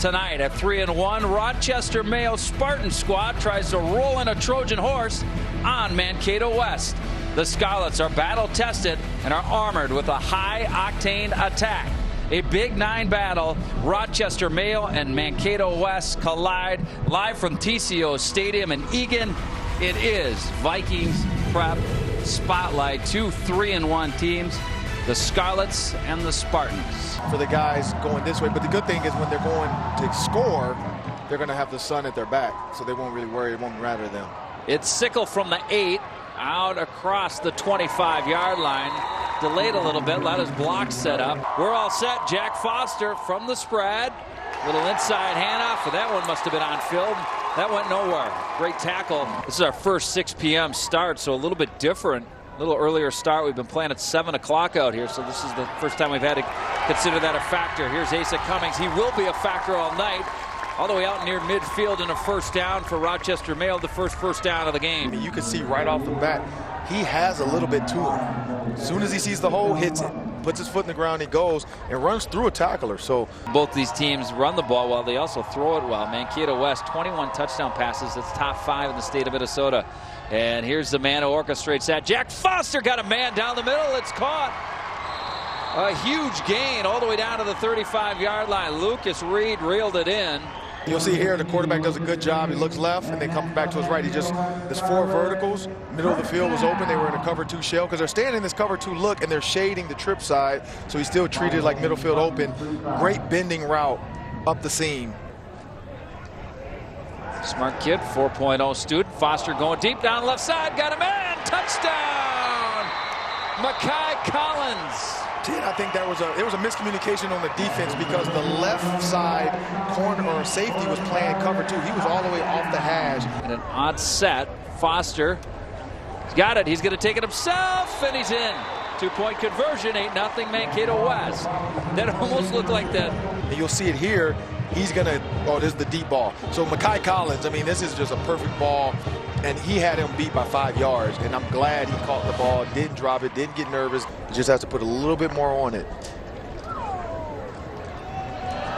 Tonight at 3-1, Rochester Mayo Spartans squad tries to roll in a Trojan horse on Mankato West. The Starlets are battle-tested and are armored with a high-octane attack. A Big Nine battle, Rochester Male and Mankato West collide live from TCO Stadium in Eagan. It is Vikings Prep Spotlight, two 3-1 teams, the Starlets and the Spartans. For the guys going this way, but the good thing is when they're going to score, they're going to have the sun at their back, so they won't really worry, it won't matter to them. It's Sickle from the 8, out across the 25-yard line. Delayed a little bit, let his block set up. We're all set. Jack Foster from the spread. Little inside handoff, but that one must have been on field. That went nowhere. Great tackle. This is our first 6 p.m. start, so a little bit different. A little earlier start. We've been playing at 7 o'clock out here, so this is the first time we've had to consider that a factor. Here's Asa Cummings. He will be a factor all night. All the way out near midfield and a first down for Rochester Male, the first down of the game. You can see right off the bat, he has a little bit to him. As soon as he sees the hole, hits it, puts his foot in the ground, he goes and runs through a tackler. So both these teams run the ball well. They also throw it well. Mankato West, 21 touchdown passes. That's top 5 in the state of Minnesota. And here's the man who orchestrates that. Jack Foster got a man down the middle. It's caught. A huge gain all the way down to the 35-yard line. Lucas Reed reeled it in. You'll see here the quarterback does a good job. He looks left and then comes back to his right. There's 4 verticals. Middle of the field was open. They were in a cover 2 shell because they're standing in this cover 2 look and they're shading the trip side. So he's still treated like middle field open. Great bending route up the seam. Smart kid, 4.0 student. Foster going deep down left side. Got a man. Touchdown. Makai Collins. I think there was a miscommunication on the defense because the left side corner or safety was playing cover 2. He was all the way off the hash. And an odd set. Foster, he's got it. He's going to take it himself, and he's in. 2-point conversion, 8-0 Mankato West. That almost looked like that. And you'll see it here. He's going to, this is the deep ball. So Makai Collins, I mean, this is just a perfect ball. And he had him beat by 5 yards. And I'm glad he caught the ball, didn't drop it, didn't get nervous. He just has to put a little bit more on it.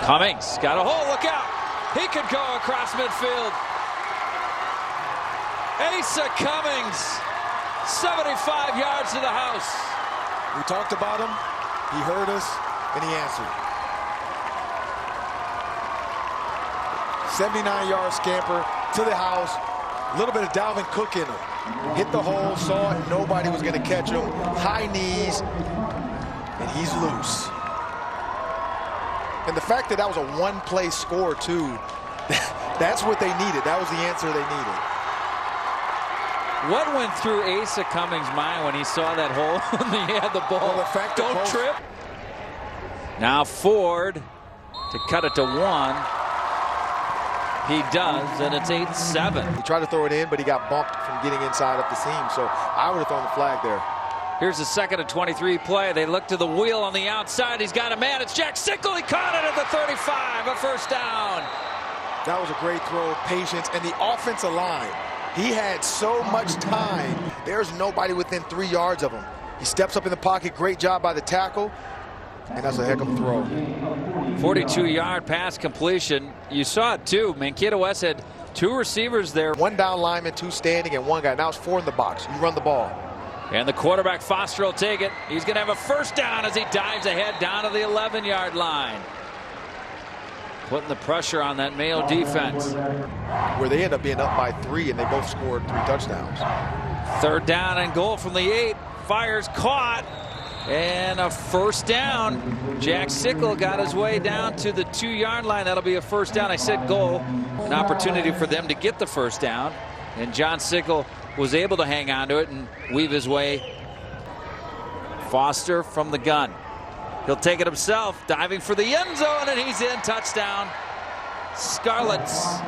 Cummings got a hole, look out. He could go across midfield. Asa Cummings, 75 yards to the house. We talked about him, he heard us, and he answered. 79-yard scamper to the house. A little bit of Dalvin Cook in him. Hit the hole, saw it, nobody was going to catch him. High knees, and he's loose. And the fact that that was a one-play score, too, that's what they needed. That was the answer they needed. What went through Asa Cummings' mind when he saw that hole when he had the ball? Well, the fact don't trip. Now Ford to cut it to 1. He does, and it's 8-7. He tried to throw it in, but he got bumped from getting inside up the seam, so I would have thrown the flag there. Here's the 2nd and 23 play. They look to the wheel on the outside. He's got a man. It's Jack Sickle. He caught it at the 35, a first down. That was a great throw, patience, and the offensive line. He had so much time. There's nobody within 3 yards of him. He steps up in the pocket. Great job by the tackle. And that's a heck of a throw. 42-yard pass completion. You saw it, too. Mankato West had 2 receivers there. 1 down lineman, 2 standing, and 1 guy. Now it's 4 in the box. You run the ball. And the quarterback, Foster, will take it. He's going to have a first down as he dives ahead down to the 11-yard line. Putting the pressure on that Mayo defense. Where they end up being up by 3, and they both scored 3 touchdowns. 3rd down and goal from the 8. Fires caught. And a first down. Jack Sickle got his way down to the 2-yard line. That'll be a first down. I said goal. An opportunity for them to get the first down. And John Sickle was able to hang on to it and weave his way. Foster from the gun. He'll take it himself, diving for the end zone, and he's in. Touchdown. Starlets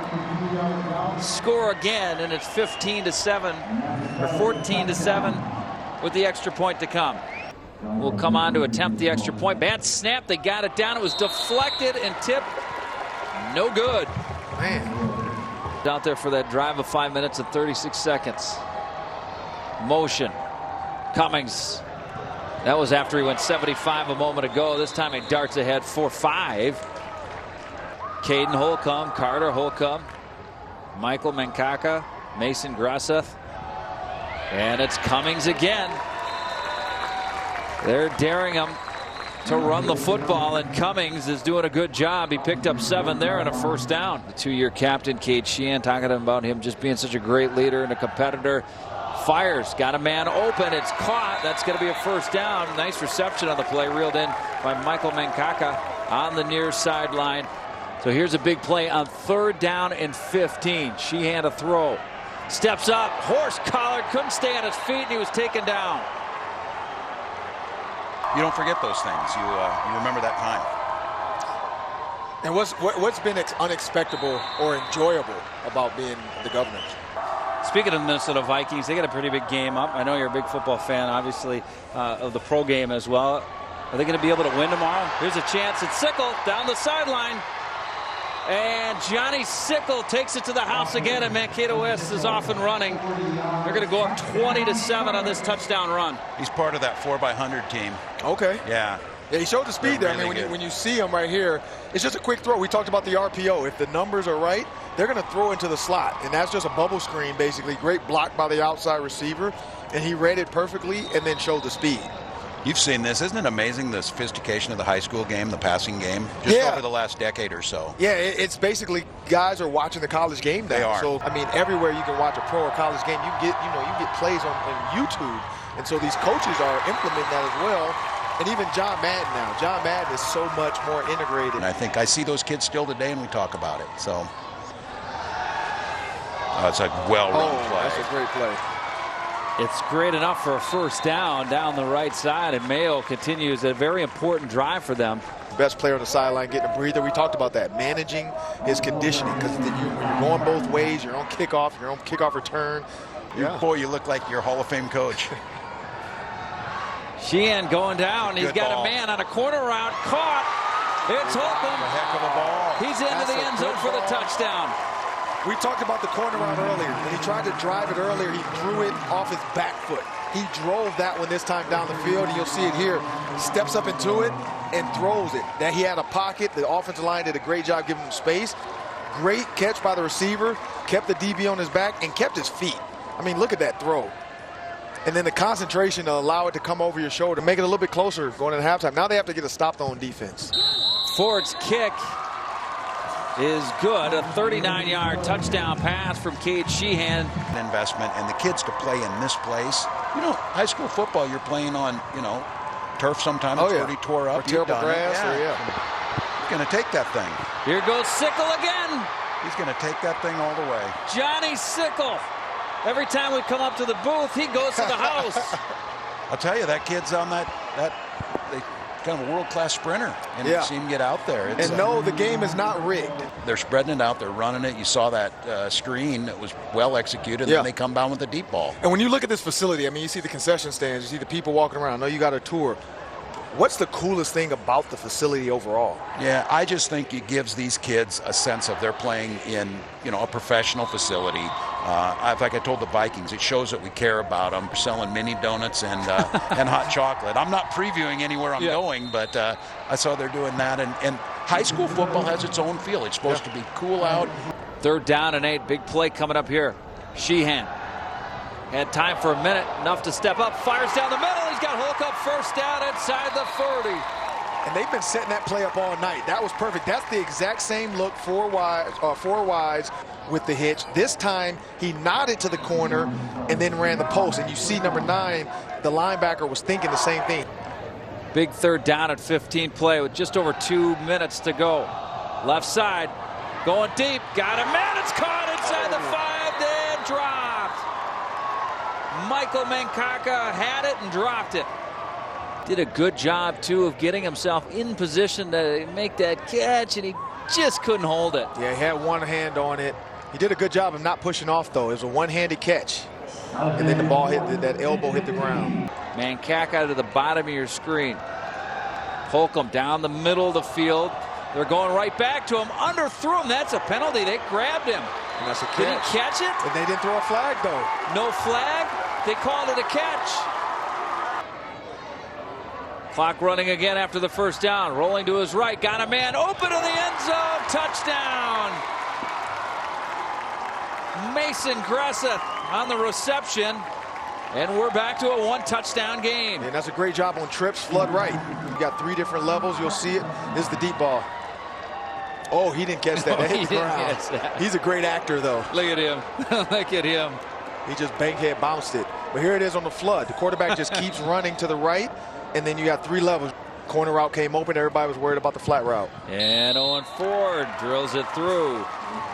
score again, and it's 15-7 or 14-7 with the extra point to come. Will come on to attempt the extra point. Bad snap. They got it down. It was deflected and tipped. No good. Man. Out there for that drive of 5 minutes and 36 seconds. Motion. Cummings. That was after he went 75 a moment ago. This time he darts ahead for 5. Caden Holcomb, Carter Holcomb, Michael Mankato, Mason Gresseth, and it's Cummings again. They're daring him to run the football, and Cummings is doing a good job. He picked up 7 there and a first down. The 2-year captain, Cade Sheehan, talking about him just being such a great leader and a competitor. Fires, got a man open, it's caught. That's going to be a first down. Nice reception on the play, reeled in by Michael Mankato on the near sideline. So here's a big play on 3rd down and 15. Sheehan to throw. Steps up, horse collared, couldn't stay on his feet, and he was taken down. You don't forget those things. You remember that time. And what's been unexpected or enjoyable about being the Governors? Speaking of the Minnesota Vikings, they got a pretty big game up. I know you're a big football fan, obviously, of the pro game as well. Are they going to be able to win tomorrow? Here's a chance at Sickle down the sideline. And Johnny Sickle takes it to the house again, and Mankato West is off and running. They're going to go up 20-7 on this touchdown run. He's part of that 4x100 team. Okay. Yeah. Yeah, he showed the speed there. Really I mean, when you see him right here, it's just a quick throw. We talked about the RPO. If the numbers are right, they're going to throw into the slot, and that's just a bubble screen, basically. Great block by the outside receiver, and he read it perfectly and then showed the speed. You've seen this. Isn't it amazing, the sophistication of the high school game, the passing game, just over the last decade or so? Yeah, it's basically guys are watching the college game now. They are. So, I mean, everywhere you can watch a pro or college game, you get plays on YouTube. And so these coaches are implementing that as well. And even John Madden now. John Madden is so much more integrated. And I think I see those kids still today, and we talk about it. So, it's a well-run play. That's a great play. It's great enough for a first down the right side, and Mayo continues a very important drive for them. The best player on the sideline getting a breather. We talked about that, managing his conditioning, because when you're going both ways, your own kickoff return. Yeah. Boy, you look like your Hall of Fame coach. Sheehan going down. He's got ball. a man on a corner route. Caught. It's Holcomb. A heck of a ball. He's into the end zone for the touchdown. We talked about the corner route earlier. When he tried to drive it earlier, he threw it off his back foot. He drove that one this time down the field, and you'll see it here. Steps up into it and throws it. That he had a pocket. The offensive line did a great job giving him space. Great catch by the receiver. Kept the DB on his back and kept his feet. I mean, look at that throw. And then the concentration to allow it to come over your shoulder, make it a little bit closer going into halftime. Now they have to get a stop on defense. Ford's kick is good. A 39-yard touchdown pass from Cade Sheehan. Investment, and the kids to play in this place. You know, high school football, you're playing on, turf sometimes. It's already tore up. Or terrible grass. He's going to take that thing. Here goes Sickle again. He's going to take that thing all the way. Johnny Sickle. Every time we come up to the booth, he goes to the house. I'll tell you, that kid's on that kind of a world-class sprinter, and you see him get out there. And no, the game is not rigged. They're spreading it out. They're running it. You saw that screen that was well executed, and then they come down with the deep ball. And when you look at this facility, I mean, you see the concession stands, you see the people walking around. I know you got a tour. What's the coolest thing about the facility overall? Yeah, I just think it gives these kids a sense of they're playing in, a professional facility. In fact, I told the Vikings, it shows that we care about them. We're selling mini donuts and hot chocolate. I'm not previewing anywhere I'm going, but I saw they're doing that. And high school football has its own feel. It's supposed to be cool out. 3rd down and 8. Big play coming up here. Sheehan had time for a minute, enough to step up, fires down the middle. He's got Holcomb first down inside the 30. And they've been setting that play up all night. That was perfect. That's the exact same look, four wides with the hitch. This time he nodded to the corner and then ran the post. And you see number 9, the linebacker was thinking the same thing. Big 3rd down at 15 play with just over 2 minutes to go. Left side, going deep, got a man. It's caught inside the 5, then dropped. Michael Mankato had it and dropped it. Did a good job, too, of getting himself in position to make that catch, and he just couldn't hold it. Yeah, he had one hand on it. He did a good job of not pushing off, though. It was a one-handed catch. And then the ball that elbow hit the ground. Mankato to the bottom of your screen. Holcomb down the middle of the field. They're going right back to him. Underthrew him. That's a penalty. They grabbed him. And that's a catch. Did he catch it? And they didn't throw a flag, though. No flag. They called it a catch. Clock running again after the first down. Rolling to his right. Got a man open to the end zone. Touchdown. Mason Gresseth on the reception. And we're back to a one-touchdown game. And that's a great job on trips. Flood right. You got 3 different levels. You'll see it. This is the deep ball. Oh, he didn't catch that. No, he didn't catch that. He's a great actor, though. Look at him. Look at him. He just bankhead bounced it. But here it is on the flood. The quarterback just keeps running to the right, and then you got 3 levels. Corner route came open. Everybody was worried about the flat route. And Owen Ford drills it through.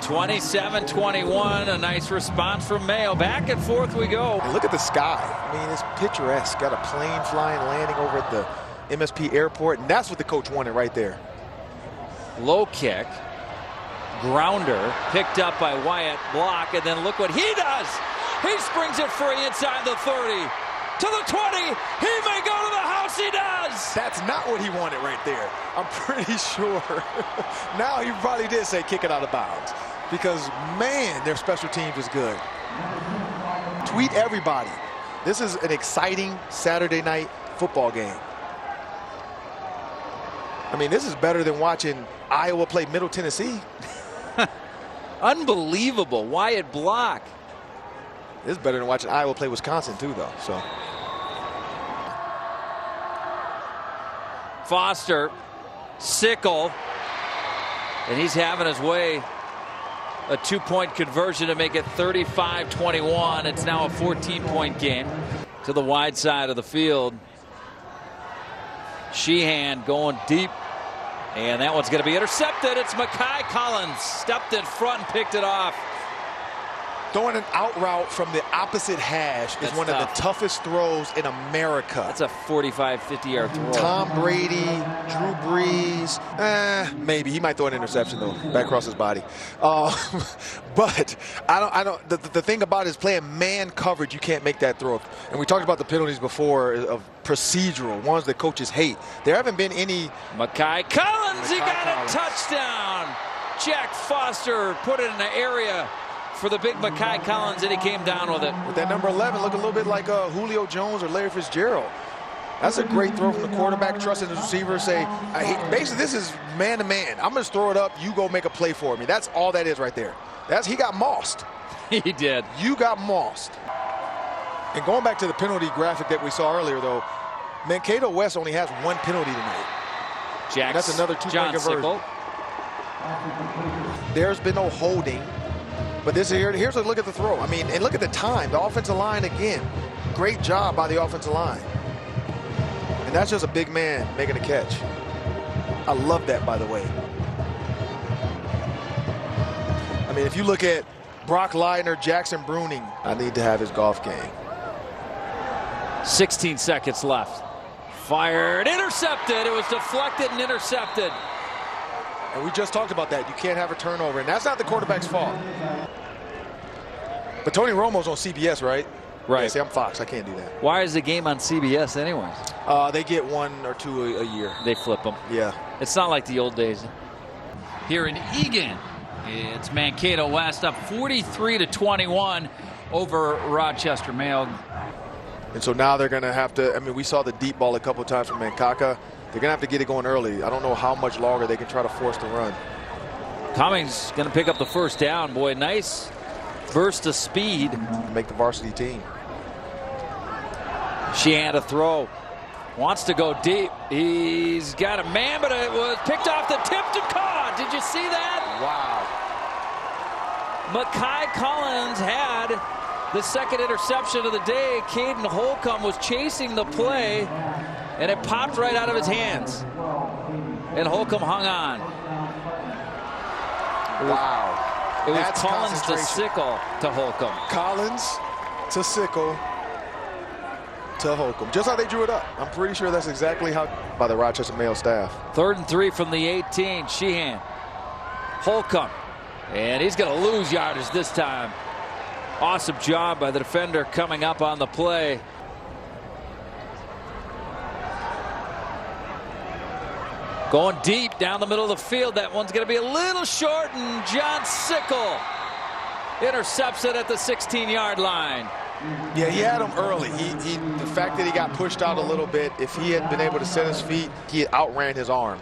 27-21. A nice response from Mayo. Back and forth we go. And look at the sky. I mean, it's picturesque. Got a plane flying, landing over at the MSP airport, and that's what the coach wanted right there. Low kick. Grounder picked up by Wyatt. Block, and then look what he does. He springs it free inside the 30. To the 20. He may go to the house. He does. That's not what he wanted right there. I'm pretty sure. Now he probably did say kick it out of bounds. Because, man, their special teams is good. Tweet everybody. This is an exciting Saturday night football game. I mean, this is better than watching Iowa play Middle Tennessee. Unbelievable. Wyatt block. This is better than watching Iowa play Wisconsin, too, though. So Foster, Sickle, and he's having his way. A 2-point conversion to make it 35-21. It's now a 14-point game. To the wide side of the field. Sheehan going deep. And that one's going to be intercepted. It's Makai Collins. Stepped in front and picked it off. throwing an out route from the opposite hash is one of the toughest throws in America. That's a 45, 50-yard throw. Tom Brady, Drew Brees, maybe he might throw an interception though, back across his body. But I don't. The thing about it is playing man coverage, you can't make that throw. And we talked about the penalties before of procedural ones that coaches hate. There haven't been any. Makai Collins, he got a touchdown. Jack Foster put it in the area for the big Makai Collins, and he came down with it. With that number 11, look a little bit like Julio Jones or Larry Fitzgerald. That's a great throw from the quarterback, trusting the receiver, say, basically this is man-to-man. I'm going to throw it up, you go make a play for me. That's all that is right there. He got mossed. He did. You got mossed. And going back to the penalty graphic that we saw earlier, though, Mankato West only has one penalty tonight. That's another two-point conversion. There's been no holding. But here's a look at the throw. I mean, and look at the time. The offensive line, again, great job by the offensive line. And that's just a big man making a catch. I love that, by the way. I mean, if you look at Brock Leidner, Jackson Bruning, I need to have his golf game. 16 seconds left. Fired, intercepted. It was deflected and intercepted. And we just talked about that. You can't have a turnover, and that's not the quarterback's fault. But Tony Romo's on CBS, right? Right. Yeah, see, I'm Fox. I can't do that. Why is the game on CBS anyways? They get one or two a year. They flip them. Yeah. It's not like the old days. Here in Eagan, it's Mankato West up 43-21 over Rochester Male. And so now they're going to have to, I mean, we saw the deep ball a couple of times from Mankato. They're going to have to get it going early. I don't know how much longer they can try to force the run. Cummings going to pick up the first down. Boy, nice burst of speed. Make the varsity team. Sheehan to throw. Wants to go deep. He's got a man, but it was picked off the tip to caught. Did you see that? Wow. Makai Collins had the second interception of the day. Caden Holcomb was chasing the play, and it popped right out of his hands. And Holcomb hung on. Wow. It was Collins to Sickle to Holcomb. Collins to Sickle to Holcomb. Just how they drew it up. I'm pretty sure that's exactly how by the Rochester Male staff. 3rd and 3 from the 18. Sheehan. Holcomb. And he's going to lose yardage this time. Awesome job by the defender coming up on the play. Going deep down the middle of the field. That one's going to be a little short, and John Sickle intercepts it at the 16-yard line. Yeah, he had him early. The fact that he got pushed out a little bit, if he had been able to set his feet, he had outran his arm.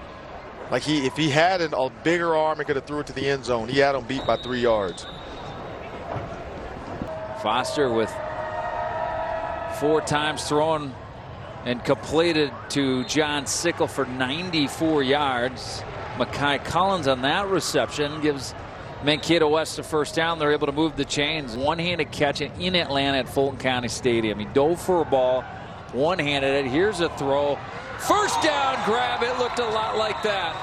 Like if he had a bigger arm, he could have threw it to the end zone. He had him beat by 3 yards. Foster with 4 times thrown and completed to John Sickle for 94 yards. Makai Collins on that reception gives Mankato West a first down. They're able to move the chains. One-handed catch in Atlanta at Fulton County Stadium. He dove for a ball, one-handed it. Here's a throw. First down grab. It looked a lot like that.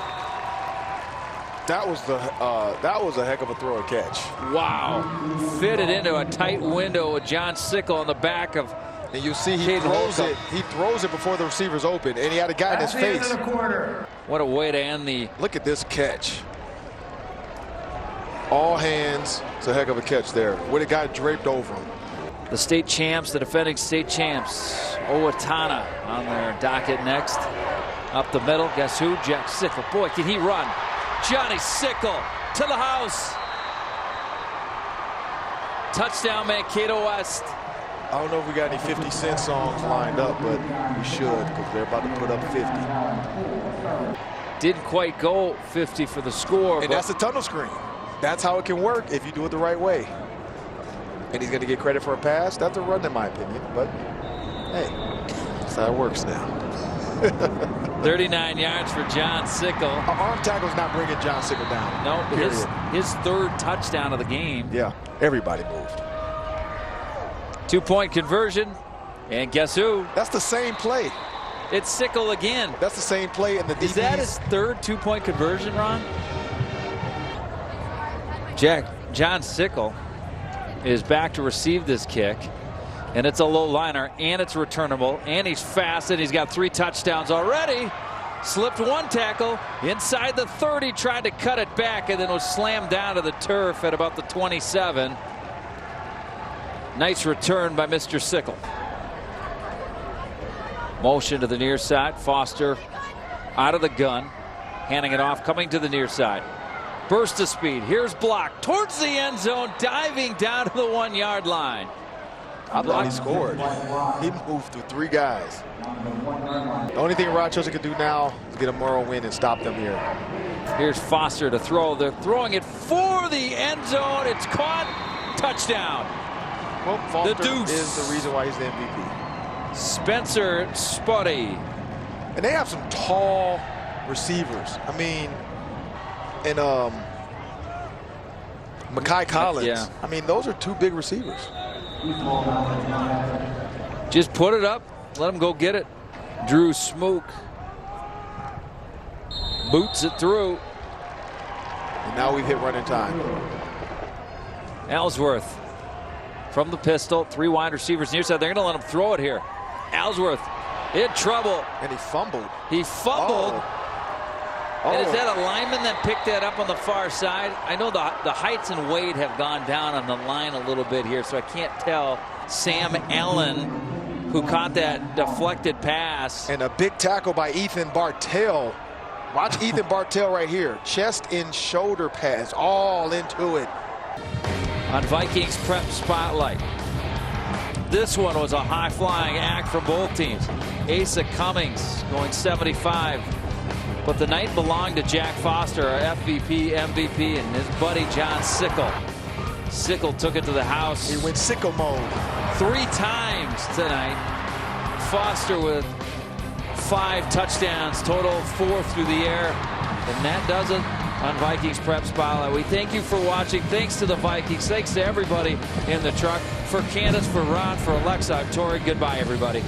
That was a heck of a throw and catch. Wow. Fitted into a tight window with John Sickle on the back of. And you see he throws it. He throws it before the receiver's open, and he had a guy in his face. What a way to end the. Look at this catch. All hands. It's a heck of a catch there. With a guy draped over him. The state champs, the defending state champs, Owatonna on their docket next. Up the middle, guess who? Jack Sickle. Boy, can he run. Johnny Sickle to the house. Touchdown, Mankato West. I don't know if we got any 50 Cent songs lined up, but we should, because they're about to put up 50. Didn't quite go 50 for the score. And that's a tunnel screen. That's how it can work if you do it the right way. And he's going to get credit for a pass. That's a run, in my opinion. But, hey, that's how it works now. 39 yards for John Sickle. An arm tackle's not bringing John Sickle down. No, his 3rd touchdown of the game. Yeah, everybody moved. 2-point conversion. And guess who? That's the same play. It's Sickle again. That's the same play in the DBs. Is that his 3rd 2-point conversion, Ron? John Sickle is back to receive this kick. And it's a low liner, and it's returnable, and he's fast, and he's got 3 touchdowns already. Slipped 1 tackle inside the 30, tried to cut it back, and then was slammed down to the turf at about the 27. Nice return by Mr. Sickle. Motion to the near side. Foster out of the gun, handing it off, coming to the near side. Burst of speed. Here's block towards the end zone, diving down to the 1-yard line. I thought he scored. He moved through 3 guys. The only thing Rochester can do now is get a moral win and stop them here. Here's Foster to throw. They're throwing it for the end zone. It's caught. Touchdown. Well, Foster the Deuce is the reason why he's the MVP. Spencer Spuddy. And they have some tall receivers. I mean, and Makai Collins. Yeah. I mean, those are 2 big receivers. Just put it up. Let him go get it. Drew Smook boots it through. And now we've hit running time. Ellsworth from the pistol. 3 wide receivers near side. They're going to let him throw it here. Ellsworth in trouble. And he fumbled. He fumbled. Oh. And is that a lineman that picked that up on the far side? I know the heights and weight have gone down on the line a little bit here, so I can't tell. Sam Allen, who caught that deflected pass. And a big tackle by Ethan Bartell. Watch Ethan Bartell right here. Chest and shoulder pass, all into it. On Vikings Prep Spotlight. This one was a high-flying act from both teams. Asa Cummings going 75. But the night belonged to Jack Foster, our FVP, MVP, and his buddy John Sickle. Sickle took it to the house. He went Sickle mode. 3 times tonight. Foster with 5 touchdowns, total 4 through the air. And that does it on Vikings Prep Spotlight. We thank you for watching. Thanks to the Vikings. Thanks to everybody in the truck. For Candace, for Ron, for Alexa, I'm Tori. Goodbye, everybody.